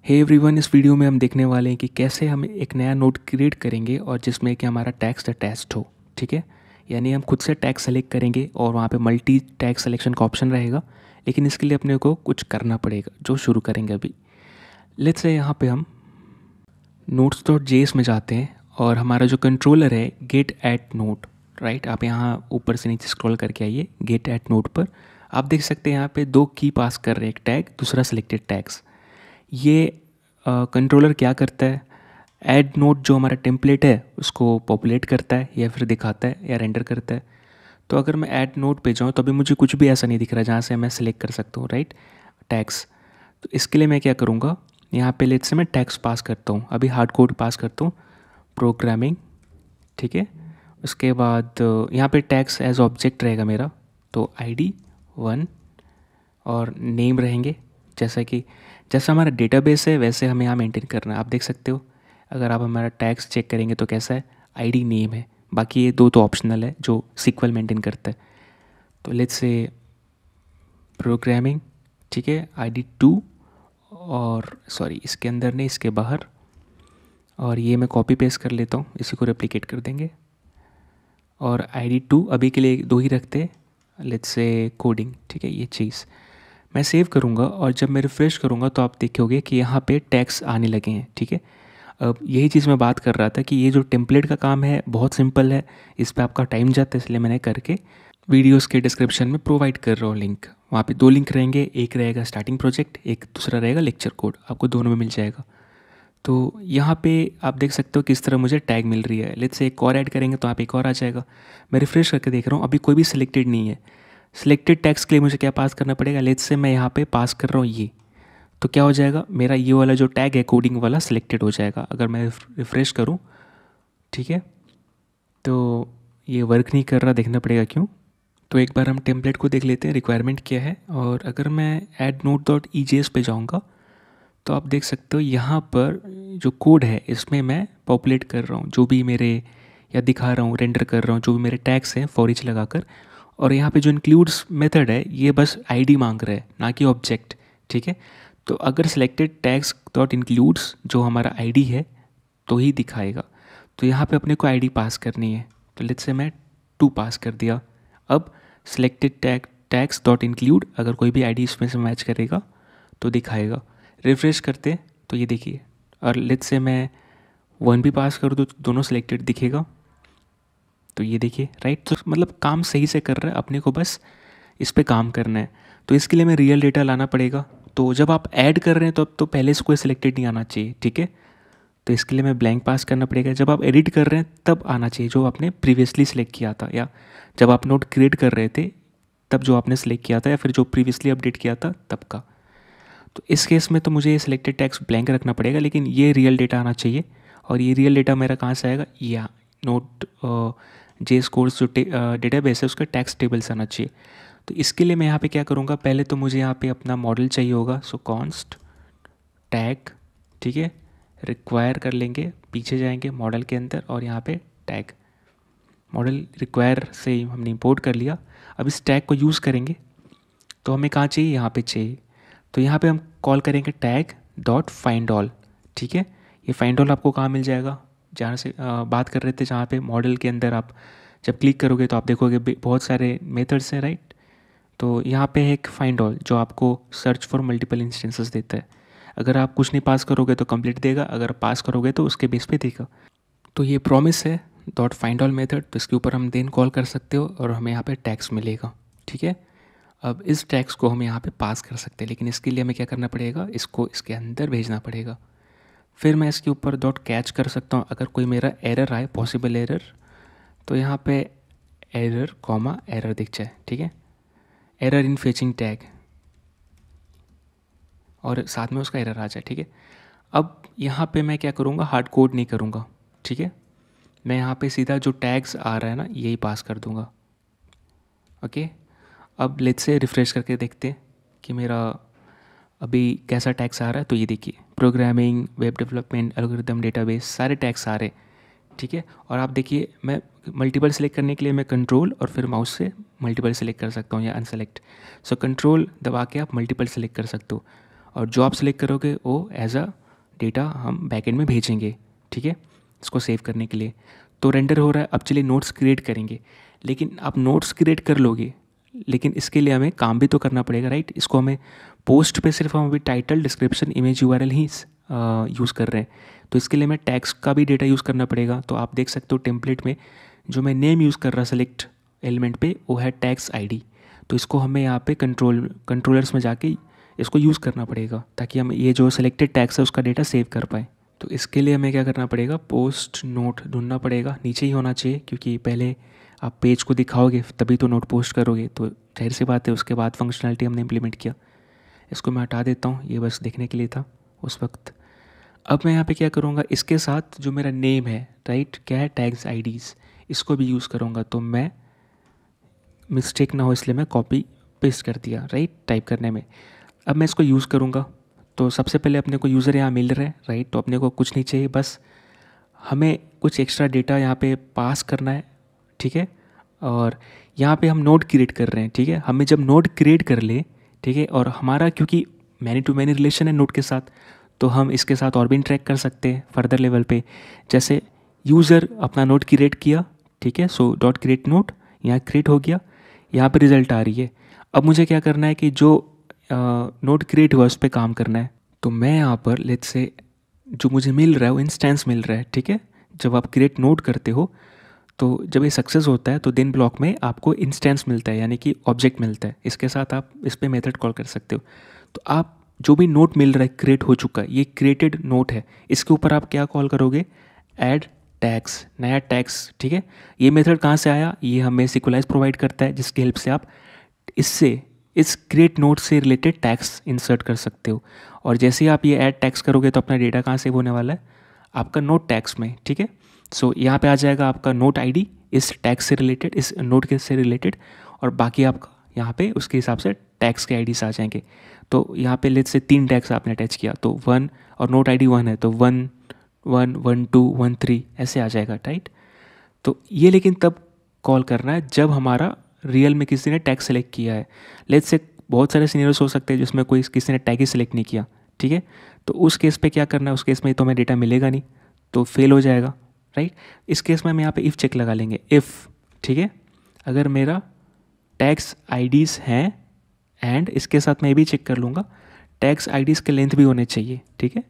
Hey everyone, इस video में हम देखने वाले हैं कि कैसे हम एक नया नोड क्रिएट करेंगे और जिसमें कि हमारा टेक्स्ट अटैच्ड हो। ठीक है, यानी हम खुद से टैग सेलेक्ट करेंगे और वहाँ पे मल्टी टैग सिलेक्शन का ऑप्शन रहेगा। लेकिन इसके लिए अपने को कुछ करना पड़ेगा जो शुरू करेंगे अभी। लेट्स से यहाँ पे हम notes.js में जाते हैं और हमारा जो कंट्रोलर है गेट एट नोड, राइट। आप यहाँ ऊपर से नीचे स्क्रॉल करके आइए गेट एट नोड पर। आप देख सकते हैं यहाँ पे दो की पास कर रहे हैं, एक टैग दूसरा सिलेक्टेड टैग्स। ये कंट्रोलर क्या करता है, ऐड नोड जो हमारा टेम्पलेट है उसको पॉपुलेट करता है या फिर दिखाता है या रेंडर करता है। तो अगर मैं ऐड नोड पे जाऊँ तो अभी मुझे कुछ भी ऐसा नहीं दिख रहा जहाँ से मैं सिलेक्ट कर सकता हूँ, राइट, टैग्स। तो इसके लिए मैं क्या करूँगा, यहाँ पे लेट्स से मैं टैग्स पास करता हूँ, अभी हार्ड कोड पास करता हूँ, प्रोग्रामिंग। ठीक है, उसके बाद यहाँ पे टैग्स एज ऑब्जेक्ट रहेगा मेरा, तो ID 1 और नेम रहेंगे। जैसा हमारा डेटाबेस है वैसे हमें यहाँ मेंटेन करना है। आप देख सकते हो, अगर आप हमारा टैग्स चेक करेंगे तो कैसा है, ID नेम है। बाकी ये दो तो ऑप्शनल है जो सीक्वल मेंटेन करता है। तो लेट्स से प्रोग्रामिंग, ठीक है, ID 2 और सॉरी इसके अंदर नहीं इसके बाहर, और ये मैं कॉपी पेस्ट कर लेता हूँ, इसी को रेप्लिकेट कर देंगे। और ID 2 अभी के लिए दो ही रखते, लेट्स से कोडिंग। ठीक है, ये चीज़ मैं सेव करूँगा और जब मैं रिफ़्रेश करूँगा तो आप देखोगे कि यहाँ पे टैग्स आने लगे हैं। ठीक है, अब यही चीज़ मैं बात कर रहा था कि ये जो टेम्पलेट का काम है बहुत सिंपल है, इस पे आपका टाइम जाता है, इसलिए मैंने करके वीडियोस के डिस्क्रिप्शन में प्रोवाइड कर रहा हूँ लिंक। वहाँ पे दो लिंक रहेंगे, एक रहेगा स्टार्टिंग प्रोजेक्ट, एक दूसरा रहेगा लेक्चर कोड, आपको दोनों में मिल जाएगा। तो यहाँ पे आप देख सकते हो किस तरह मुझे टैग मिल रही है। लेट्स से एक और ऐड करेंगे तो यहाँ पे एक और आ जाएगा। मैं रिफ्रेश करके देख रहा हूँ, अभी कोई भी सिलेक्टेड नहीं है। सिलेक्टेड टैग्स के लिए मुझे क्या पास करना पड़ेगा, लेट्स से मैं यहाँ पे पास कर रहा हूँ ये, तो क्या हो जाएगा, मेरा ये वाला जो टैग है कोडिंग वाला सिलेक्टेड हो जाएगा अगर मैं रिफ़्रेश करूँ। ठीक है, तो ये वर्क नहीं कर रहा, देखना पड़ेगा क्यों। तो एक बार हम टेम्पलेट को देख लेते हैं रिक्वायरमेंट क्या है। और अगर मैं ऐड नोड डॉट EJS पे जाऊँगा तो आप देख सकते हो यहाँ पर जो कोड है इसमें मैं पॉपुलेट कर रहा हूँ जो भी मेरे, या दिखा रहा हूँ, रेंडर कर रहा हूँ जो भी मेरे टैग्स हैं फॉर ईच लगाकर। और यहाँ पे जो इंक्लूड्स मेथड है ये बस ID मांग रहा है, ना कि ऑब्जेक्ट। ठीक है, तो अगर सिलेक्टेड टैग्स डॉट इंक्लूड्स जो हमारा ID है तो ही दिखाएगा। तो यहाँ पे अपने को ID पास करनी है, तो लेट्स से मैं 2 पास कर दिया। अब सिलेक्टेड टैग्स डॉट इंक्लूड अगर कोई भी ID इसमें से मैच करेगा तो दिखाएगा। रिफ्रेश करते तो ये देखिए, और लेट्स से मैं 1 भी पास कर दूँ तो दोनों सिलेक्टेड दिखेगा। तो ये देखिए, राइट, तो मतलब काम सही से कर रहा है, अपने को बस इस पे काम करना है। तो इसके लिए मैं रियल डेटा लाना पड़ेगा। तो जब आप ऐड कर रहे हैं तो अब तो पहले से कोई सिलेक्टेड नहीं आना चाहिए। ठीक है, तो इसके लिए मैं ब्लैंक पास करना पड़ेगा। जब आप एडिट कर रहे हैं तब आना चाहिए जो आपने प्रीवियसली सिलेक्ट किया था, या जब आप नोट क्रिएट कर रहे थे तब जो आपने सिलेक्ट किया था, या फिर जो प्रीवियसली अपडेट किया था तब का। तो इस केस में तो मुझे ये सिलेक्टेड टैक्स ब्लैंक रखना पड़ेगा, लेकिन ये रियल डेटा आना चाहिए। और ये रियल डेटा मेरा कहाँ से आएगा, या नोट JS कोर्स जो डेटाबेस है उसका टैक्स टेबल से आना चाहिए। तो इसके लिए मैं यहाँ पे क्या करूँगा, पहले तो मुझे यहाँ पे अपना मॉडल चाहिए होगा, सो कॉन्स्ट टैग। ठीक है, रिक्वायर कर लेंगे, पीछे जाएंगे मॉडल के अंदर और यहाँ पे टैग, मॉडल रिक्वायर से हमने इंपोर्ट कर लिया। अब इस टैग को यूज़ करेंगे तो हमें कहाँ चाहिए, यहाँ पे चाहिए। तो यहाँ पे हम कॉल करेंगे टैग डॉट फाइंड ऑल। ठीक है, ये फाइंड ऑल आपको कहाँ मिल जाएगा, जहाँ से बात कर रहे थे, जहाँ पे मॉडल के अंदर आप जब क्लिक करोगे तो आप देखोगे बहुत सारे मेथड्स हैं, राइट। तो यहाँ पे है एक फाइंड ऑल जो आपको सर्च फॉर मल्टीपल इंस्टेंसेस देता है। अगर आप कुछ नहीं पास करोगे तो कंप्लीट देगा, अगर पास करोगे तो उसके बेस पे देगा। तो ये प्रॉमिस है डॉट फाइंड ऑल मेथड, तो इसके ऊपर हम देन कॉल कर सकते हो और हमें यहाँ पे टैग्स मिलेगा। ठीक है, अब इस टैग्स को हम यहाँ पे पास कर सकते हैं, लेकिन इसके लिए हमें क्या करना पड़ेगा, इसको इसके अंदर भेजना पड़ेगा। फिर मैं इसके ऊपर डॉट कैच कर सकता हूँ अगर कोई मेरा एरर आए, पॉसिबल एरर, तो यहाँ पे एरर कॉमा एरर दिख जाए। ठीक है, एरर इन फेचिंग टैग, और साथ में उसका एरर आ जाए। ठीक है, अब यहाँ पे मैं क्या करूँगा, हार्ड कोड नहीं करूँगा। ठीक है, मैं यहाँ पे सीधा जो टैग्स आ रहा है ना यही पास कर दूँगा। ओके, अब लेट्स से रिफ़्रेश करके देखते हैं कि मेरा अभी कैसा टैग्स आ रहा है। तो ये देखिए, programming, web development, algorithm, database, सारे टैग्स आ रहे हैं। ठीक है, और आप देखिए मैं मल्टीपल सेलेक्ट करने के लिए मैं कंट्रोल और फिर माउस से मल्टीपल सेलेक्ट कर सकता हूँ या अनसेलेक्ट। सो कंट्रोल दबा के आप मल्टीपल सेलेक्ट कर सकते हो। और जो आप सेलेक्ट करोगे वो एज अ डेटा हम बैकएंड में भेजेंगे, ठीक है, इसको सेव करने के लिए। तो रेंडर हो रहा है। अब चलिए नोट्स क्रिएट करेंगे। लेकिन आप नोट्स क्रिएट कर लोगे, लेकिन इसके लिए हमें काम भी तो करना पड़ेगा, राइट। इसको हमें पोस्ट पे सिर्फ हम अभी टाइटल, डिस्क्रिप्शन, इमेज, यूआरएल ही यूज़ कर रहे हैं। तो इसके लिए हमें टैग्स का भी डेटा यूज़ करना पड़ेगा। तो आप देख सकते हो टेम्पलेट में जो मैं नेम यूज़ कर रहा सेलेक्ट एलिमेंट पे, वो है टैग्स आईडी। तो इसको हमें यहाँ पे कंट्रोलर्स में जाके इसको यूज़ करना पड़ेगा, ताकि हम ये जो सेलेक्टेड टैग्स है उसका डेटा सेव कर पाएँ। तो इसके लिए हमें क्या करना पड़ेगा, पोस्ट नोट ढूंढना पड़ेगा। नीचे ही होना चाहिए, क्योंकि पहले आप पेज को दिखाओगे तभी तो नोट पोस्ट करोगे। तो जाहिर सी बात है, उसके बाद फंक्शनैलिटी हमने इम्प्लीमेंट किया। इसको मैं हटा देता हूँ, ये बस देखने के लिए था उस वक्त। अब मैं यहाँ पे क्या करूँगा, इसके साथ जो मेरा नेम है, राइट, क्या है, टैग्स आईडीज़, इसको भी यूज़ करूँगा। तो मैं मिस्टेक ना हो इसलिए मैं कॉपी पेस्ट कर दिया, राइट, टाइप करने में। अब मैं इसको यूज़ करूँगा। तो सबसे पहले अपने को यूज़र यहाँ मिल रहा है, राइट। तो अपने को कुछ नहीं चाहिए, बस हमें कुछ एक्स्ट्रा डेटा यहाँ पे पास करना है, ठीक है। और यहाँ पे हम नोड क्रिएट कर रहे हैं, ठीक है। हमें जब नोड क्रिएट कर ले, ठीक है, और हमारा क्योंकि मैनी टू मैनी रिलेशन है नोड के साथ, तो हम इसके साथ और भी इंटरेक्ट कर सकते हैं फर्दर लेवल पे। जैसे यूज़र अपना नोड क्रिएट किया, ठीक है, सो डॉट क्रिएट नोड यहाँ क्रिएट हो गया, यहाँ पे रिजल्ट आ रही है। अब मुझे क्या करना है कि जो नोड क्रिएट हुआ उस पर काम करना है। तो मैं यहाँ पर लेट्स से जो मुझे मिल रहा है वो इंस्टेंस मिल रहा है, ठीक है। जब आप क्रिएट नोड करते हो तो जब ये सक्सेस होता है तो देन ब्लॉक में आपको इंस्टेंस मिलता है, यानी कि ऑब्जेक्ट मिलता है। इसके साथ आप इस पर मेथड कॉल कर सकते हो। तो आप जो भी नोट मिल रहा है क्रिएट हो चुका है, ये क्रिएटेड नोट है, इसके ऊपर आप क्या कॉल करोगे, ऐड टैग्स, नया टैग्स, ठीक है। ये मेथड कहाँ से आया, ये हमें सिक्वलाइज प्रोवाइड करता है, जिसकी हेल्प से आप इससे इस क्रिएट नोट से रिलेटेड टैग्स इंसर्ट कर सकते हो। और जैसे ही आप ये ऐड टैग्स करोगे तो अपना डेटा कहाँ सेव होने वाला है, आपका नोट टैग्स में, ठीक है। सो यहाँ पे आ जाएगा आपका नोट आईडी इस टैग से रिलेटेड, इस नोट के से रिलेटेड, और बाकी आपका यहाँ पे उसके हिसाब से टैग्स के आईडीज आ जाएंगे। तो यहाँ पे लेट्स से 3 टैग्स आपने अटैच किया, तो 1 और नोट आईडी 1 है, तो 1 1 1 2 1 3 ऐसे आ जाएगा, राइट। तो ये लेकिन तब कॉल करना है जब हमारा रियल में किसी ने टैग सेलेक्ट किया है। लेट्स से बहुत सारे सिनेरियोस हो सकते हैं जिसमें कोई किसी ने टैग ही सेलेक्ट नहीं किया, ठीक है। तो उस केस पे क्या करना है, उस केस में तो हमें डेटा मिलेगा नहीं, तो फेल हो जाएगा, राइट। इस केस में हम यहाँ पे इफ़ चेक लगा लेंगे, इफ़, ठीक है, अगर मेरा टैग्स आईडीज़ हैं, एंड इसके साथ मैं ये भी चेक कर लूँगा टैग्स आईडीज़ के लेंथ भी होने चाहिए, ठीक है,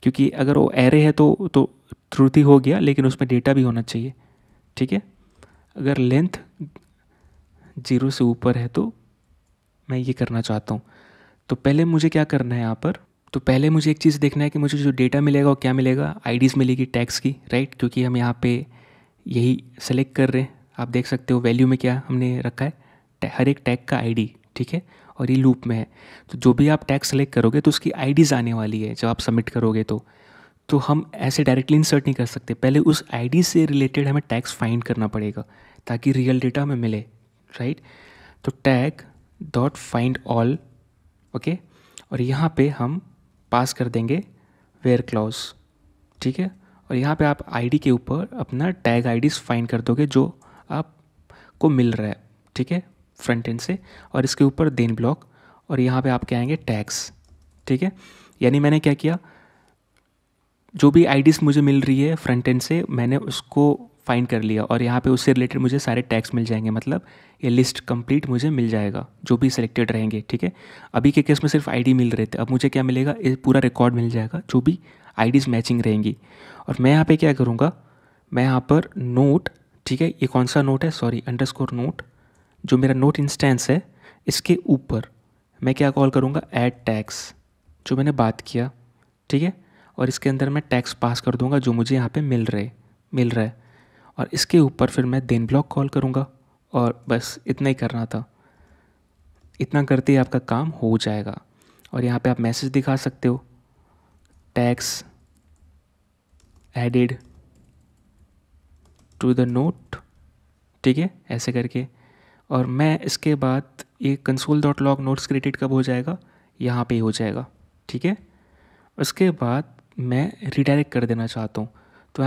क्योंकि अगर वो एरे है तो ट्रूथ ही हो गया, लेकिन उसमें डेटा भी होना चाहिए, ठीक है। अगर लेंथ 0 से ऊपर है तो मैं ये करना चाहता हूँ। तो पहले मुझे क्या करना है यहाँ पर, तो पहले मुझे एक चीज़ देखना है कि मुझे जो डेटा मिलेगा वो क्या मिलेगा, आईडीज़ मिलेगी टैग्स की, राइट, क्योंकि हम यहाँ पे यही सेलेक्ट कर रहे हैं। आप देख सकते हो वैल्यू में क्या हमने रखा है, हर एक टैग का आईडी, ठीक है, और ये लूप में है। तो जो भी आप टैग सेलेक्ट करोगे तो उसकी आईडीज़ आने वाली है जब आप सबमिट करोगे। तो हम ऐसे डायरेक्टली इंसर्ट नहीं कर सकते, पहले उस आईडी से रिलेटेड हमें टैग्स फाइंड करना पड़ेगा ताकि रियल डेटा हमें मिले, राइट। तो tag dot find all, okay, और यहाँ पे हम पास कर देंगे वेयर क्लॉज, ठीक है। और यहाँ पे आप आईडी के ऊपर अपना टैग आईडीज फाइंड कर दोगे जो आपको मिल रहा है, ठीक है, फ्रंट एंड से, और इसके ऊपर देन ब्लॉक, और यहाँ पे आप क्या आएंगे, टैग्स, ठीक है। यानी मैंने क्या किया, जो भी आईडीज़ मुझे मिल रही है फ्रंट एंड से मैंने उसको फाइंड कर लिया, और यहाँ पे उससे रिलेटेड मुझे सारे टैग्स मिल जाएंगे, मतलब ये लिस्ट कंप्लीट मुझे मिल जाएगा जो भी सिलेक्टेड रहेंगे, ठीक है। अभी के केस में सिर्फ आईडी मिल रहे थे, अब मुझे क्या मिलेगा, ये पूरा रिकॉर्ड मिल जाएगा जो भी आईडीज़ मैचिंग रहेंगी। और मैं यहाँ पे क्या करूँगा, मैं यहाँ पर नोट, ठीक है, ये कौन सा नोट है, सॉरी, अंडरस्कोर नोट, जो मेरा नोट इंस्टेंस है, इसके ऊपर मैं क्या कॉल करूँगा, ऐड टैग्स, जो मैंने बात किया, ठीक है। और इसके अंदर मैं टैग्स पास कर दूंगा जो मुझे यहाँ पे मिल रहा है, और इसके ऊपर फिर मैं देन ब्लॉक कॉल करूँगा, और बस इतना ही करना था। इतना करते ही आपका काम हो जाएगा। और यहाँ पे आप मैसेज दिखा सकते हो, tags added to the note, ठीक है, ऐसे करके। और मैं इसके बाद ये console dot log notes created कब हो जाएगा, यहाँ पे हो जाएगा, ठीक है। उसके बाद मैं रिडायरेक्ट कर देना चाहता हूँ, तो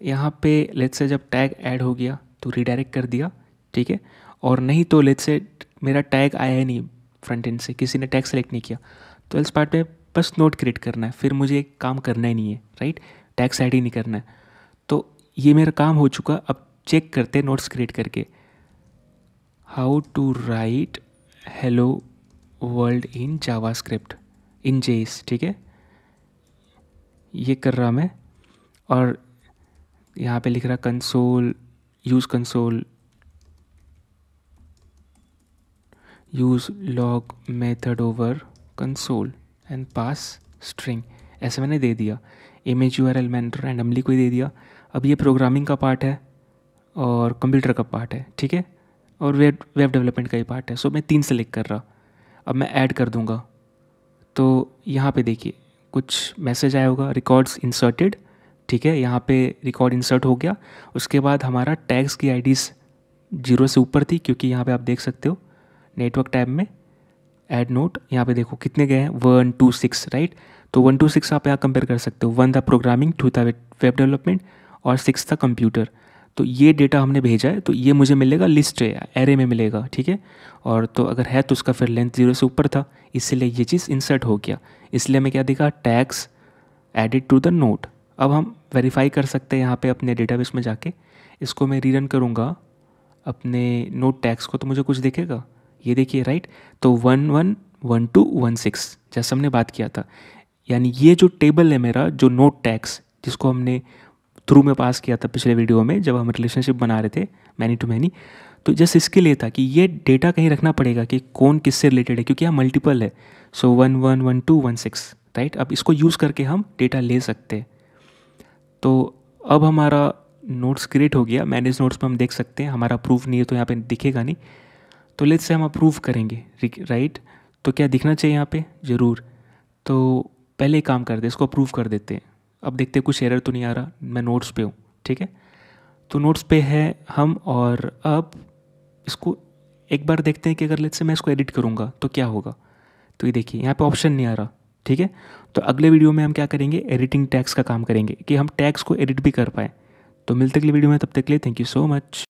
यहाँ पे लेट्स से जब टैग ऐड हो गया तो रिडायरेक्ट कर दिया, ठीक है। और नहीं तो लेट्स से मेरा टैग आया ही नहीं फ्रंट एंड से, किसी ने टैग सेलेक्ट नहीं किया, तो इस पार्ट पे बस नोट क्रिएट करना है, फिर मुझे एक काम करना ही नहीं है, राइट, टैग्स ऐड ही नहीं करना है। तो ये मेरा काम हो चुका। अब चेक करते हैं नोट्स क्रिएट करके, how to write hello world in JavaScript in JS, ठीक है, ये कर रहा मैं। और यहाँ पे लिख रहा console, use log method over console and pass string, ऐसे मैंने दे दिया। इमेज यूआरएल मैंने रैंडमली कोई दे दिया। अब ये प्रोग्रामिंग का पार्ट है और कंप्यूटर का पार्ट है, ठीक है, और वेब डेवलपमेंट का ही पार्ट है। सो मैं 3 सेलेक्ट कर रहा। अब मैं ऐड कर दूंगा, तो यहाँ पे देखिए कुछ मैसेज आया होगा, रिकॉर्ड्स इंसर्टेड, ठीक है, यहाँ पे रिकॉर्ड इंसर्ट हो गया। उसके बाद हमारा टैग्स की आईडीज़ 0 से ऊपर थी, क्योंकि यहाँ पे आप देख सकते हो नेटवर्क टैब में ऐड नोट, यहाँ पे देखो कितने गए हैं, 1 2 6, राइट। तो 1 2 6 आप यहाँ कंपेयर कर सकते हो, 1 था प्रोग्रामिंग, 2 था वेब डेवलपमेंट और 6 था कंप्यूटर। तो ये डेटा हमने भेजा है, तो ये मुझे मिलेगा लिस्ट एरे में मिलेगा, ठीक है। और तो अगर है तो उसका फिर लेंथ 0 से ऊपर था, इसलिए ये चीज़ इंसर्ट हो गया। इसलिए मैं क्या दिखा, tags added to the note. अब हम वेरीफाई कर सकते हैं यहाँ पे अपने डेटाबेस में जाके। इसको मैं रीरन करूँगा अपने नोट टैग्स को, तो मुझे कुछ दिखेगा, ये देखिए, राइट। तो 1 1 1 2 1 6 जैसा हमने बात किया था। यानी ये जो टेबल है मेरा, जो नोट टैग्स जिसको हमने थ्रू में पास किया था पिछले वीडियो में जब हम रिलेशनशिप बना रहे थे मैनी टू मैनी, तो जस्ट इसके लिए था कि ये डेटा कहीं रखना पड़ेगा कि कौन किससे रिलेटेड है, क्योंकि यहाँ मल्टीपल है। सो 1 1 1 2 1 6, राइट। अब इसको यूज़ करके हम डेटा ले सकते हैं। तो अब हमारा नोट्स क्रिएट हो गया। मैनेज नोट्स में हम देख सकते हैं, हमारा अप्रूव नहीं है तो यहाँ पे दिखेगा नहीं। तो लेट्स से हम अप्रूव करेंगे, राइट। तो क्या दिखना चाहिए यहाँ पे, ज़रूर। तो पहले एक काम करते हैं, इसको अप्रूव कर देते हैं। अब देखते हैं कुछ एरर तो नहीं आ रहा, मैं नोट्स पे हूँ, ठीक है। तो नोट्स पे है हम, और अब इसको एक बार देखते हैं कि अगर लेट्स से मैं इसको एडिट करूँगा तो क्या होगा। तो ये देखिए यहाँ पे ऑप्शन नहीं आ रहा, ठीक है। तो अगले वीडियो में हम क्या करेंगे, एडिटिंग टैग्स का काम करेंगे कि हम टैग्स को एडिट भी कर पाएँ। तो मिलते अगले वीडियो में, तब तक के लिए थैंक यू सो मच।